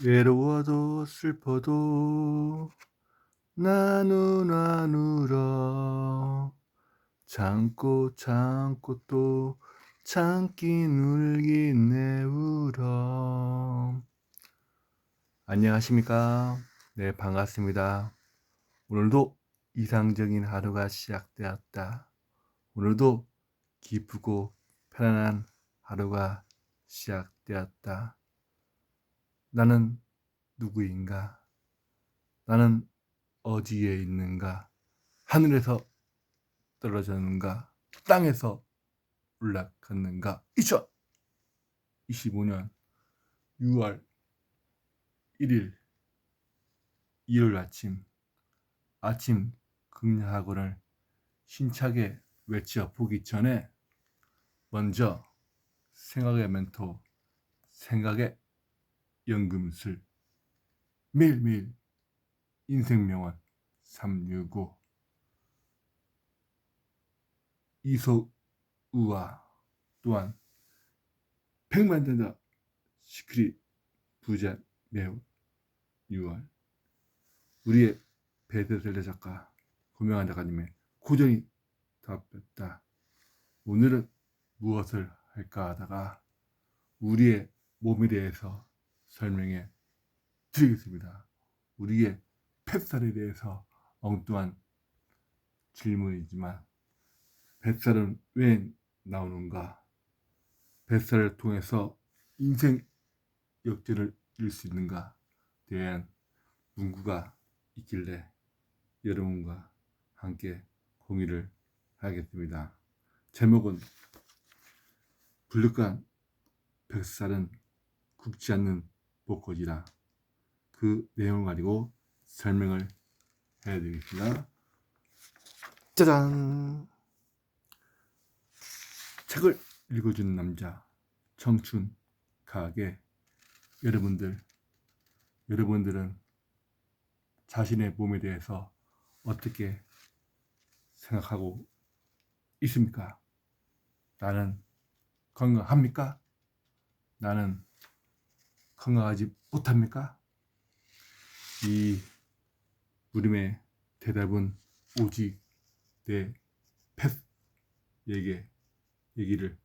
외로워도 슬퍼도 나눈 안울어 참고 참고 또 참긴 울긴 내울어. 안녕하십니까. 네, 반갑습니다. 오늘도 이상적인 하루가 시작되었다. 오늘도 기쁘고 편안한 하루가 시작되었다. 나는 누구인가? 나는 어디에 있는가? 하늘에서 떨어졌는가? 땅에서 올라갔는가? 2025년 6월 1일 일요일 아침 극락학원을 힘차게 외쳐보기 전에 먼저 생각의 멘토, 생각의 연금술, 매일매일 인생명언 365 이소우와 또한 백만전자 시크릿 부자 매우 6월 우리의 베스트셀러 작가 고명한 작가님의 고전이 답했다. 오늘은 무엇을 할까 하다가 우리의 몸에 대해서 설명해 드리겠습니다. 우리의 뱃살에 대해서 엉뚱한 질문이지만 뱃살은 왜 나오는가? 뱃살을 통해서 인생 역전을 이룰 수 있는가? 대한 문구가 있길래 여러분과 함께 공유를 하겠습니다. 제목은 불룩한 뱃살은 굽지 않는 복거지라. 그 내용을 가지고 설명을 해드리겠습니다. 짜잔! 책을 읽어주는 남자, 청춘 가게. 여러분들은 자신의 몸에 대해서 어떻게 생각하고 있습니까? 나는 건강합니까? 나는 건강하지 못합니까? 이 물음의 대답은 오직 내 펫에게 얘기를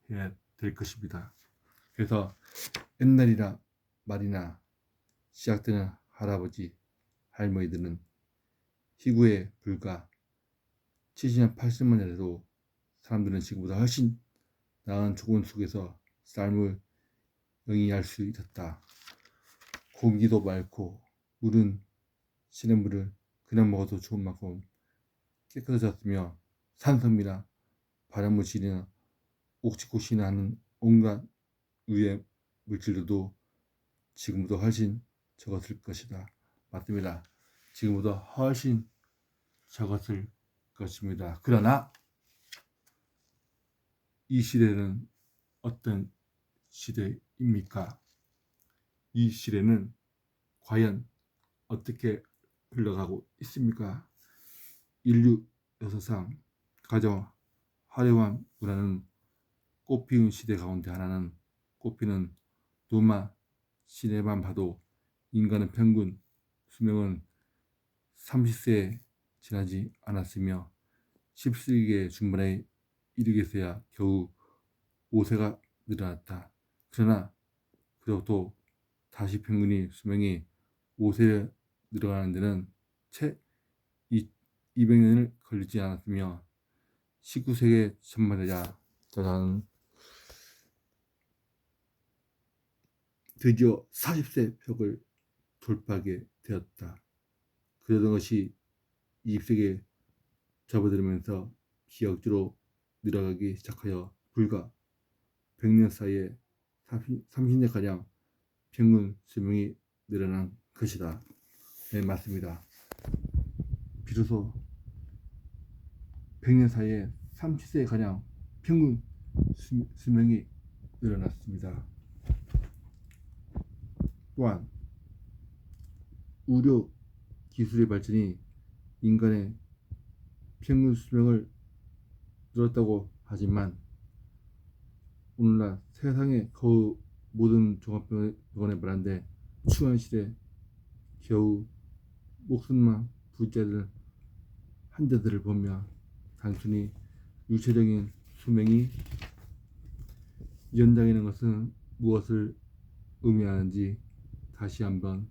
해야 될 것입니다. 그래서 옛날이나 말이나 시작되는 할아버지, 할머니들은 희구에 불과 70년, 80년 전에도 사람들은 지금보다 훨씬 나은 조건 속에서 삶을 영위할 수 있었다. 공기도 맑고 물은 시냇물을 그냥 먹어도 좋은 만큼 깨끗해졌으며 산성이나 발암물질이나 옥시코신이나 하는 온갖 유해 물질들도 지금보다 훨씬 적었을 것이다. 맞습니다. 지금보다 훨씬 적었을 것입니다. 그러나 이 시대는 어떤 시대입니까? 이 시대는 과연 어떻게 흘러가고 있습니까? 인류 역사상 가장 화려한 문화는 꽃피운 시대 가운데 하나는 꽃피는 노마 시대만 봐도 인간의 평균 수명은 30세에 지나지 않았으며 10세기의 중반에 이르게서야 겨우 5세가 늘어났다. 그러나 그것도 다시 평균이 수명이 5세에 늘어가는 데는 채 200년을 걸리지 않았으며 19세기 전반에야 드디어 40세 벽을 돌파하게 되었다. 그러던 것이 20세기에 접어들면서 기억주로 늘어가기 시작하여 불과 100년 사이에 30년가량 평균 수명이 늘어난 것이다. 네, 맞습니다. 비로소 100년 사이에 30세가량 평균 수명이 늘어났습니다. 또한 의료 기술의 발전이 인간의 평균 수명을 늘었다고 하지만 오늘날 세상의 거의 모든 종합병원에 말하는데 추한 시대 겨우 목숨만 부재를 환자들을 보며 단순히 육체적인 수명이 연장되는 것은 무엇을 의미하는지 다시 한번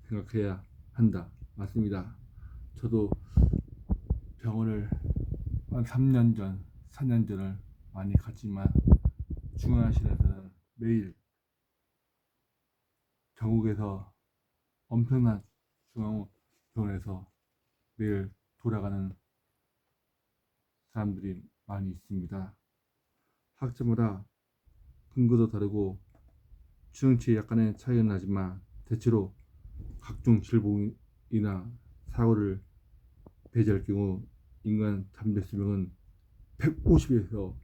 생각해야 한다. 맞습니다. 저도 병원을 한 3년 전, 4년 전을 많이 갔지만 중환실에서는 매일 전국에서 엄청난 중앙병원에서 매일 돌아가는 사람들이 많이 있습니다. 학자마다 근거도 다르고 추정치에 약간의 차이는 나지만 대체로 각종 질병이나 사고를 배제할 경우 인간 잠재 수명은 150에서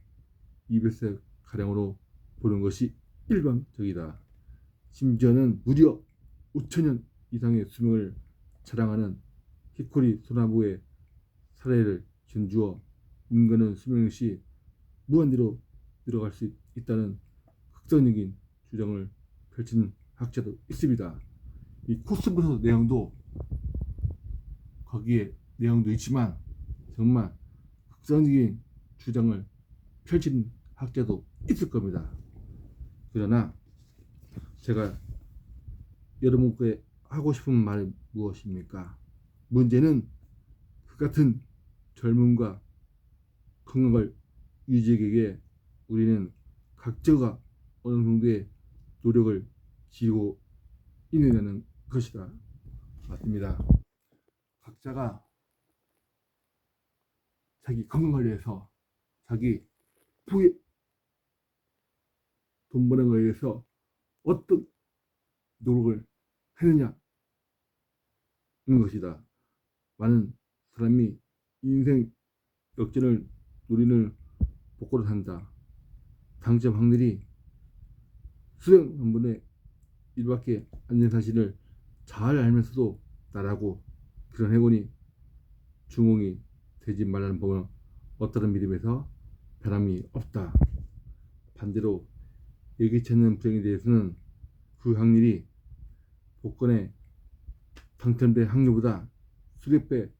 200세 가량으로 보는 것이 일반적이다. 심지어는 무려 5천년 이상의 수명을 자랑하는 히코리 소나무의 사례를 견주어 인간은 수명시 무한대로 늘어갈 수 있다는 극단적인 주장을 펼치는 학자도 있습니다. 이 코스모스 내용도 거기에 내용도 있지만 정말 극단적인 주장을 펼치는 학자도 있을 겁니다. 그러나 제가 여러분께 하고 싶은 말이 무엇입니까? 문제는 그 같은 젊음과 건강을 유지하기 위해 우리는 각자가 어느 정도의 노력을 기울이고 있느냐는 것이다. 맞습니다. 각자가 자기 건강을 위해서 자기 부의 돈 버는 것에 위해서 어떤 노력을 했느냐는 것이다. 많은 사람이 인생 역전을 노리는 복고를 한다. 당첨 확률이 수백 분의 1밖에 안 되는 사실을 잘 알면서도 나라고 그런 행운이 주몽이 되지 말라는 법은 어떠한 믿음에서 변함이 없다. 반대로 예기치 않는 불행에 대해서는 그 확률이 복권에 당첨될 확률보다 수백 배,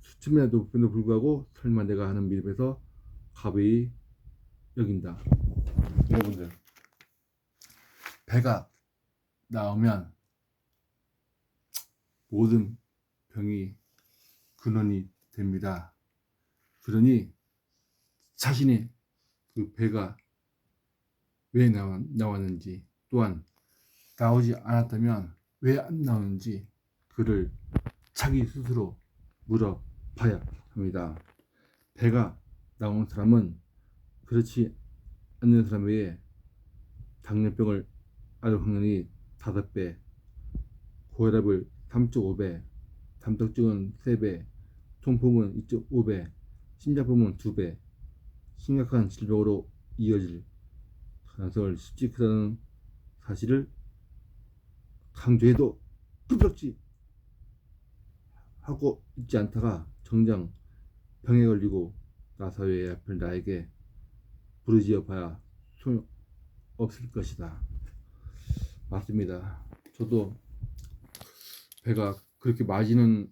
수천 배나 높음에도 불구하고 설마 내가 하는 믿음에서 가벼이 여긴다. 여러분들, 배가 나오면 모든 병이 근원이 됩니다. 그러니 자신의 그 배가 왜 나왔는지, 또한 나오지 않았다면 왜 안 나오는지 그를 자기 스스로 물어봐야 합니다. 배가 나온 사람은 그렇지 않는 사람 외에 당뇨병을 앓을 확률이 5배, 고혈압을 3.5배, 담독증은 3배, 통풍은 2.5배, 심장병은 2배, 심각한 질병으로 이어질 가능성을 쉽지 크다는 사실을 강조해도 끄덕지 하고 있지 않다가 정작 병에 걸리고 나사회의 앞을 나에게 부르짖어 봐야 소용없을 것이다. 맞습니다. 저도 배가 그렇게 많이는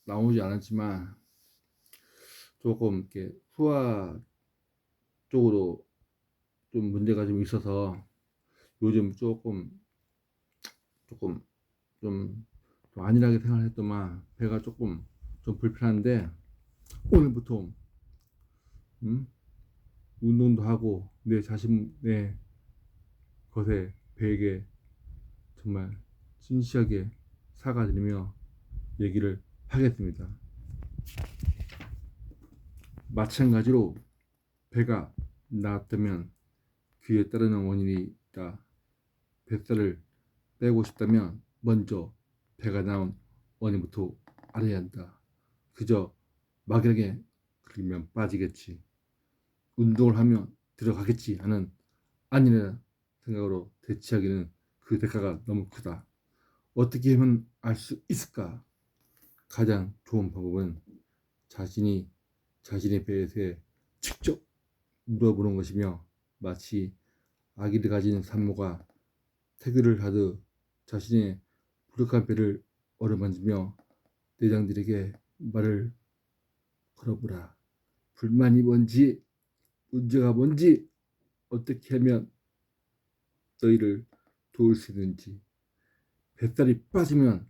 나오지 않았지만 조금 이렇게 소화 쪽으로 좀 문제가 좀 있어서 요즘 조금 좀 안일하게 생활했더만 배가 조금 좀 불편한데 오늘부터 운동도 하고 내 자신의 것에 배에게 정말 진지하게 사과드리며 얘기를 하겠습니다. 마찬가지로 배가 나왔다면 그에 따르는 원인이 있다. 뱃살을 빼고 싶다면 먼저 배가 나온 원인부터 알아야 한다. 그저 막연하게 그러면 빠지겠지, 운동을 하면 들어가겠지 하는 아니라는 생각으로 대치하기는 그 대가가 너무 크다. 어떻게 하면 알 수 있을까? 가장 좋은 방법은 자신의 배에 직접 물어보는 것이며 마치 아기를 가진 산모가 태교를 하듯 자신의 부족한 배를 어루만지며 내장들에게 말을 걸어보라. 불만이 뭔지, 문제가 뭔지, 어떻게 하면 너희를 도울 수 있는지. 뱃살이 빠지면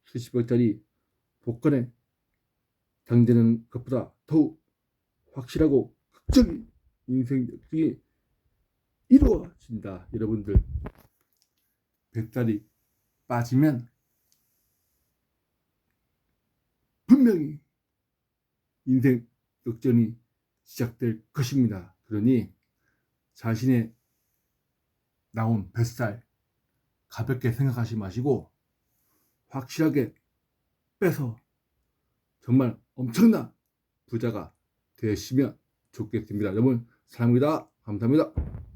수십억짜리 복권에 당되는 것보다 더욱 확실하고 극적인 인생 역경이 이루어진다. 여러분들, 뱃살이 빠지면 분명히 인생 역전이 시작될 것입니다. 그러니 자신의 나온 뱃살 가볍게 생각하지 마시고 확실하게 빼서 정말 엄청난 부자가 되시면 좋겠습니다. 여러분, 사랑합니다. 감사합니다.